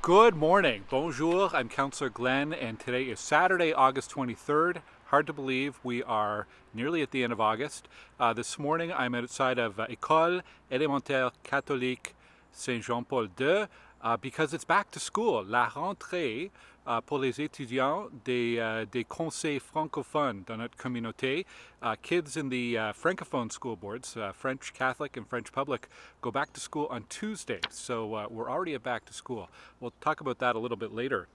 Good morning. Bonjour. I'm Councillor Glen, and today is Saturday, August 23rd. Hard to believe we are nearly at the end of August. This morning I'm outside of École, élémentaire, catholique, Saint-Jean-Paul II, because it's back to school. La rentrée pour les étudiants des conseils francophones dans notre communauté. Kids in the francophone school boards, French Catholic and French Public, go back to school on Tuesday. So we're already at back to school. We'll talk about that a little bit later.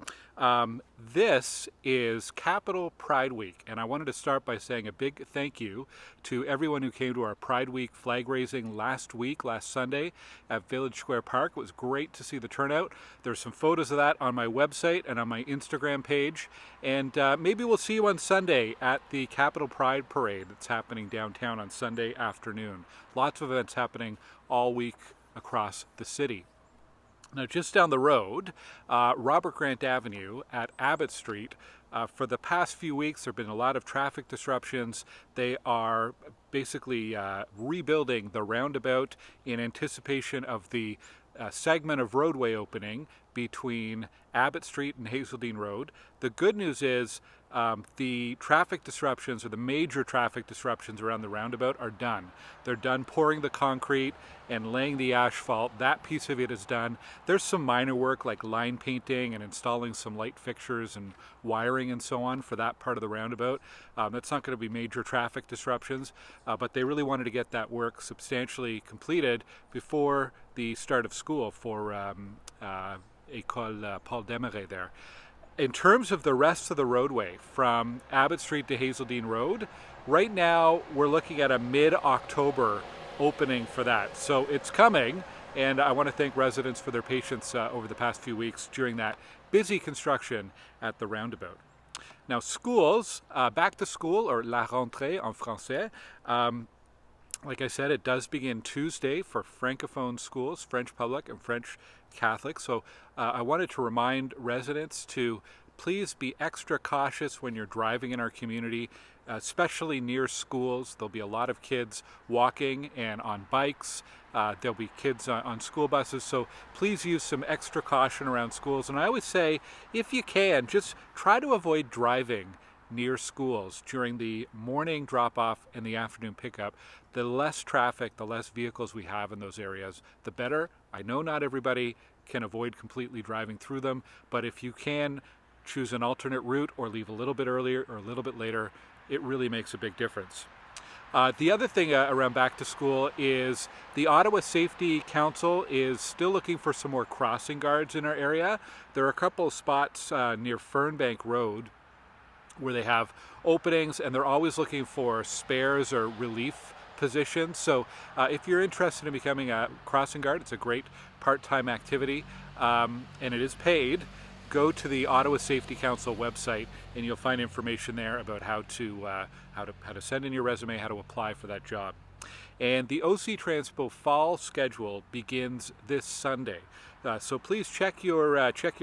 This is Capital Pride Week, and I wanted to start by saying a big thank you to everyone who came to our Pride Week flag raising last Sunday at Village Square Park. It was great to see the turnout. There's some photos of that on my website and on my Instagram page, and maybe we'll see you on Sunday at the Capital Pride Parade that's happening downtown on Sunday afternoon. Lots of events happening all week across the city. Now, just down the road, Robert Grant Avenue at Abbott Street, for the past few weeks there have been a lot of traffic disruptions. They are basically rebuilding the roundabout in anticipation of the segment of roadway opening between Abbott Street and Hazeldean Road. The good news is the traffic disruptions, or the major traffic disruptions around the roundabout, are done. They're done pouring the concrete and laying the asphalt. That piece of it is done. There's some minor work like line painting and installing some light fixtures and wiring and so on for that part of the roundabout. That's not going to be major traffic disruptions, but they really wanted to get that work substantially completed before the start of school for École Paul Desmarais there. In terms of the rest of the roadway from Abbott Street to Hazeldean Road, right now we're looking at a mid-October opening for that. So it's coming, and I want to thank residents for their patience over the past few weeks during that busy construction at the roundabout. Now, schools, back to school, or la rentrée en français, like I said, it does begin Tuesday for Francophone schools, French Public and French Catholic. So I wanted to remind residents to please be extra cautious when you're driving in our community, especially near schools. There'll be a lot of kids walking and on bikes. There'll be kids on school buses. So please use some extra caution around schools. And I always say, if you can, just try to avoid driving near schools during the morning drop-off and the afternoon pickup. The less traffic, the less vehicles we have in those areas, the better. I know not everybody can avoid completely driving through them, but if you can choose an alternate route or leave a little bit earlier or a little bit later, it really makes a big difference. The other thing around back to school is the Ottawa Safety Council is still looking for some more crossing guards in our area. There are a couple of spots near Fernbank Road where they have openings, and they're always looking for spares or relief positions. So if you're interested in becoming a crossing guard, it's a great part-time activity, and it is paid. Go to the Ottawa Safety Council website, and you'll find information there about how to send in your resume, how to apply for that job. And the OC Transpo fall schedule begins this Sunday. So please check your route, check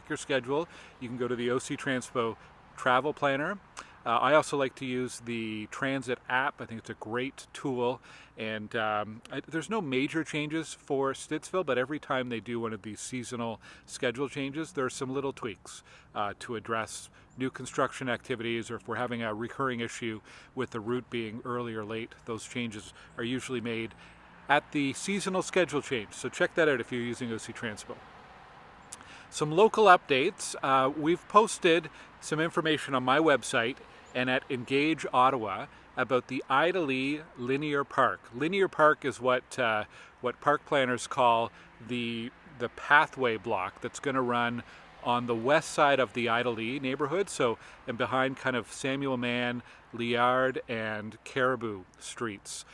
your schedule. You can go to the OC Transpo travel planner. I also like to use the transit app. I think it's a great tool, and there's no major changes for Stittsville, but every time they do one of these seasonal schedule changes, there are some little tweaks to address new construction activities, or if we're having a recurring issue with the route being early or late. Those changes are usually made at the seasonal schedule change, so check that out if you're using OC Transpo. Some local updates. We've posted some information on my website and at Engage Ottawa about the Idylea Linear Park. Linear Park is what park planners call the pathway block that's going to run on the west side of the Idylea neighborhood, so and behind kind of Samuel Mann, Liard, and Caribou streets.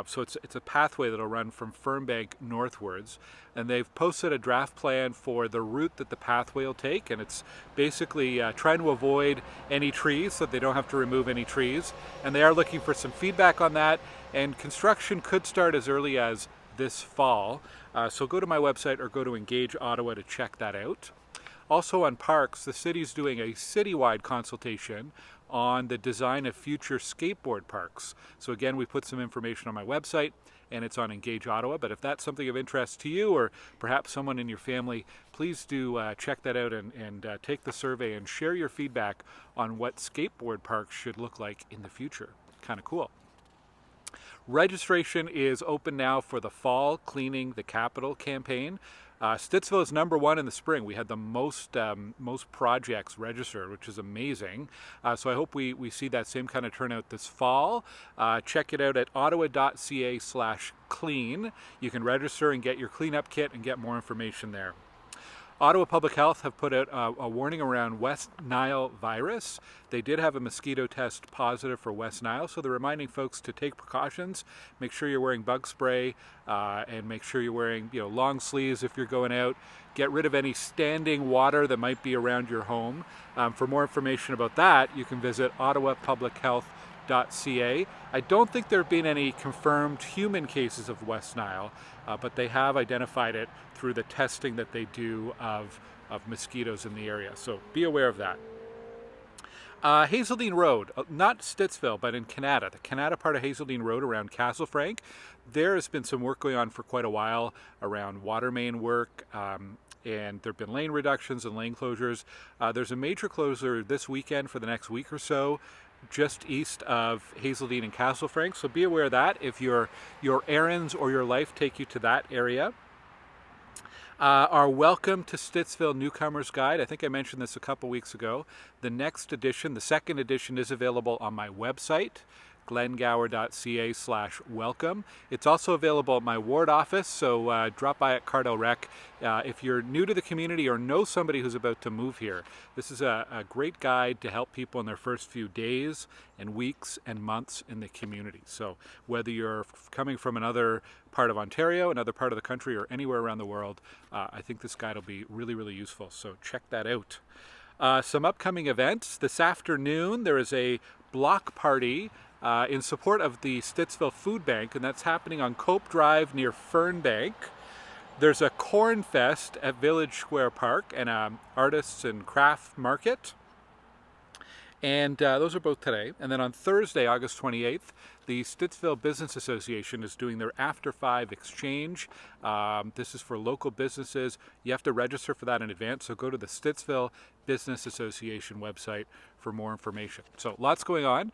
So it's a pathway that'll run from Fernbank northwards, and they've posted a draft plan for the route that the pathway will take, and it's basically trying to avoid any trees so that they don't have to remove any trees, and they are looking for some feedback on that, and construction could start as early as this fall. So go to my website or go to Engage Ottawa to check that out. Also on parks, the city's doing a citywide consultation on the design of future skateboard parks. So again, we put some information on my website and it's on Engage Ottawa. But if that's something of interest to you, or perhaps someone in your family, please do check that out and take the survey and share your feedback on what skateboard parks should look like in the future. Kind of cool. Registration is open now for the Fall Cleaning the Capital campaign. Stittsville is #1 in the spring. We had the most projects registered, which is amazing. So I hope we see that same kind of turnout this fall. Check it out at ottawa.ca/clean. You can register and get your cleanup kit and get more information there. Ottawa Public Health have put out a warning around West Nile virus. They did have a mosquito test positive for West Nile, so they're reminding folks to take precautions. Make sure you're wearing bug spray and make sure you're wearing long sleeves if you're going out. Get rid of any standing water that might be around your home. For more information about that, you can visit ottawapublichealth.ca. I don't think there have been any confirmed human cases of West Nile, but they have identified it through the testing that they do of mosquitoes in the area. So be aware of that. Hazeldean Road, not Stittsville, but in Kanata, the Kanata part of Hazeldean Road around Castle Frank. There has been some work going on for quite a while around water main work, and there have been lane reductions and lane closures. There's a major closure this weekend for the next week or so, just east of Hazeldean and Castle Frank. So be aware of that if your errands or your life take you to that area. Our Welcome to Stittsville Newcomers Guide, I think I mentioned this a couple weeks ago. The next edition, the second edition, is available on my website, glengower.ca/welcome. It's also available at my ward office, so drop by at Cardell Rec. If you're new to the community or know somebody who's about to move here, this is a great guide to help people in their first few days and weeks and months in the community. So whether you're coming from another part of Ontario, another part of the country, or anywhere around the world, I think this guide will be really, really useful. So check that out. Some upcoming events. This afternoon there is a block party in support of the Stittsville Food Bank, and that's happening on Cope Drive near Fernbank. There's a CornFest at Village Square Park and an artists and craft market. And those are both today. And then on Thursday, August 28th, the Stittsville Business Association is doing their After 5 exchange. This is for local businesses. You have to register for that in advance, so go to the Stittsville Business Association website for more information. So lots going on.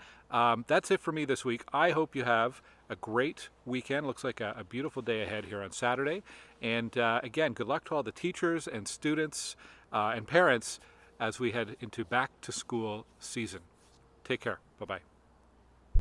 That's it for me this week. I hope you have a great weekend. Looks like a beautiful day ahead here on Saturday. And again, good luck to all the teachers and students and parents as we head into back to school season. Take care. Bye-bye.